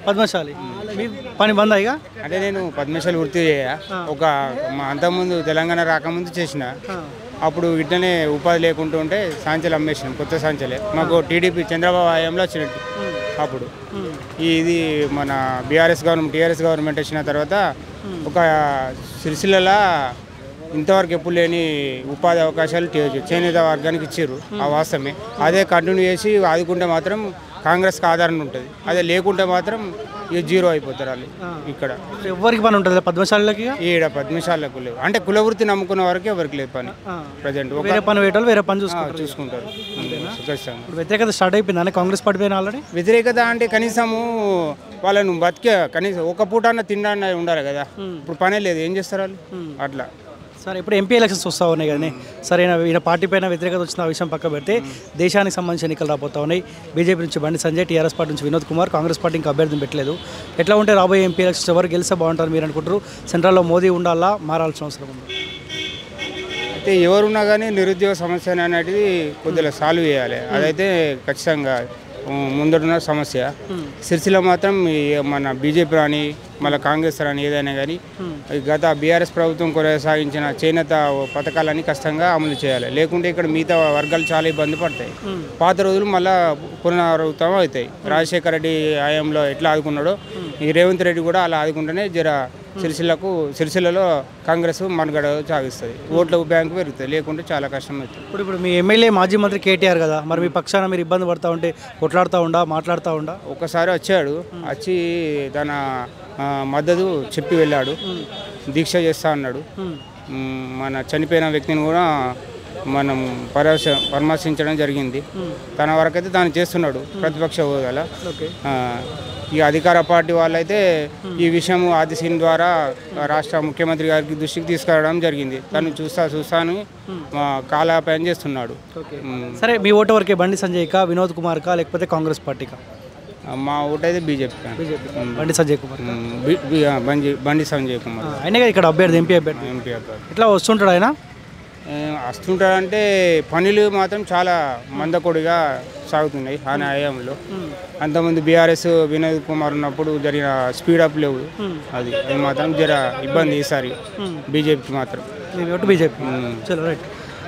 పద్మశాలి మీ పని బంద్ ఇక అంటే నేను పద్మశాలి వృత్తి ఒక అంతకుముందు తెలంగాణ రాకముందు చేసిన అప్పుడు ఇట్లనే ఉపాధి లేకుండా ఉంటే సాంచలు అమ్మేసినాం కొత్త సాంచలే మాకు టీడీపీ చంద్రబాబు హయాంలో వచ్చినట్టు అప్పుడు ఇది మన టీఆర్ఎస్ గవర్నమెంట్ వచ్చిన తర్వాత ఒక సిరిసిల్ల ఇంతవరకు ఎప్పుడు లేని ఉపాధి అవకాశాలు చేనేత వర్గానికి ఇచ్చారు ఆ వాస్తవమే అదే కంటిన్యూ చేసి ఆదుకుంటే మాత్రం కాంగ్రెస్కి ఆధారణ ఉంటుంది అదే లేకుంటే మాత్రం ఇక జీరో అయిపోతారు వాళ్ళు ఇక్కడ ఎవరికి పని ఉంటుంది పద్మశాలకి ఈడ పద్మశాలకు లేవు అంటే కులవృత్తి నమ్ముకున్న వరకు ఎవరికి లేదు పని ప్రజెంట్ వేరే పని వేయటం వేరే పని చూసుకుంటారు వ్యతిరేకత స్టార్ట్ అయిపోయింది కాంగ్రెస్ పార్టీ పైన ఆల్రెడీ వ్యతిరేకత అంటే కనీసము వాళ్ళను కనీసం ఒక పూట అన్న తిండా ఉండాలి కదా ఇప్పుడు పనే లేదు ఏం చేస్తారు వాళ్ళు అట్లా సరే ఇప్పుడు ఎంపీ ఎలక్షన్స్ వస్తూ ఉన్నాయి కానీ సరే ఈయన పార్టీ పైన వ్యతిరేకత వచ్చిన విషయం పక్క పెడితే దేశానికి సంబంధించిన ఎన్నికలు రాబోతా ఉన్నాయి బీజేపీ నుంచి బండి సంజయ్ టీఆర్ఎస్ పార్టీ నుంచి వినోద్ కుమార్ కాంగ్రెస్ పార్టీ ఇంకా అభ్యర్థిని పెట్టలేదు ఎట్లా ఉంటే రాబోయే ఎంపీ ఎలక్షన్స్ ఎవరు గెలిస్తే బాగుంటారు మీరు అనుకుంటారు సెంట్రల్లో మోదీ ఉండాలా మారాల్సిన అవసరం ఉంది అయితే ఎవరున్నా కానీ నిరుద్యోగ సమస్య అనేది కొద్దిగా సాల్వ్ చేయాలి అదైతే ఖచ్చితంగా ముందున్న సమస్య సిరిసిల్ల మాత్రం మన బీజేపీ రాని మళ్ళీ కాంగ్రెస్ రాని ఏదైనా కానీ గత బీఆర్ఎస్ ప్రభుత్వం కొనసాగించిన చేనేత పథకాలన్నీ కష్టంగా అమలు చేయాలి లేకుంటే ఇక్కడ మిగతా వర్గాలు చాలా ఇబ్బంది పడతాయి పాత రోజులు మళ్ళీ పునరావృతం అవుతాయి రాజశేఖర రెడ్డి హయాంలో ఎట్లా ఆదుకున్నాడో ఈ రేవంత్ రెడ్డి కూడా అలా ఆదుకుంటేనే సిరిసిల్లలో కాంగ్రెస్ మనుగడ సాగిస్తుంది ఓట్ల బ్యాంకు పెరుగుతుంది లేకుంటే చాలా కష్టం అవుతుంది ఇప్పుడు మీ ఎమ్మెల్యే మాజీ మంత్రి కేటీఆర్ కదా మరి మీ పక్షాన మీరు ఇబ్బంది పడతా ఉంటే కొట్లాడుతూ మాట్లాడుతూ ఒకసారి వచ్చాడు వచ్చి తన మద్దతు చెప్పి వెళ్ళాడు దీక్ష చేస్తా అన్నాడు మన చనిపోయిన వ్యక్తిని కూడా మనం పరామర్శించడం జరిగింది తన వరకైతే తాను చేస్తున్నాడు ప్రతిపక్ష హోదాలో ఈ అధికార పార్టీ వాళ్ళైతే ఈ విషయం ఆదిశీన్ ద్వారా రాష్ట్ర ముఖ్యమంత్రి గారికి దృష్టికి తీసుకురావడం జరిగింది తను చూస్తాను కాలయాపన చేస్తున్నాడు సరే మీ ఓటు వరకే బండి సంజయ్కా వినోద్ కుమార్కా లేకపోతే కాంగ్రెస్ పార్టీకా మా ఓటు అయితే బీజేపీ బండి సంజయ్ కుమార్ బండి సంజయ్ కుమార్ అయినా ఇక్కడ అభ్యర్థి ఎంపీ ఇట్లా వస్తుంటాడు ఆయన వస్తుంటాడంటే పనులు మాత్రం చాలా మందకొడిగా సాగుతున్నాయి ఆయన హయాంలో అంతకుముందు బీఆర్ఎస్ వినోద్ కుమార్ ఉన్నప్పుడు జరిగిన స్పీడప్ లేవు అది మాత్రం జర ఇబ్బంది ఈసారి బీజేపీకి మాత్రం బీజేపీ చలో రైట్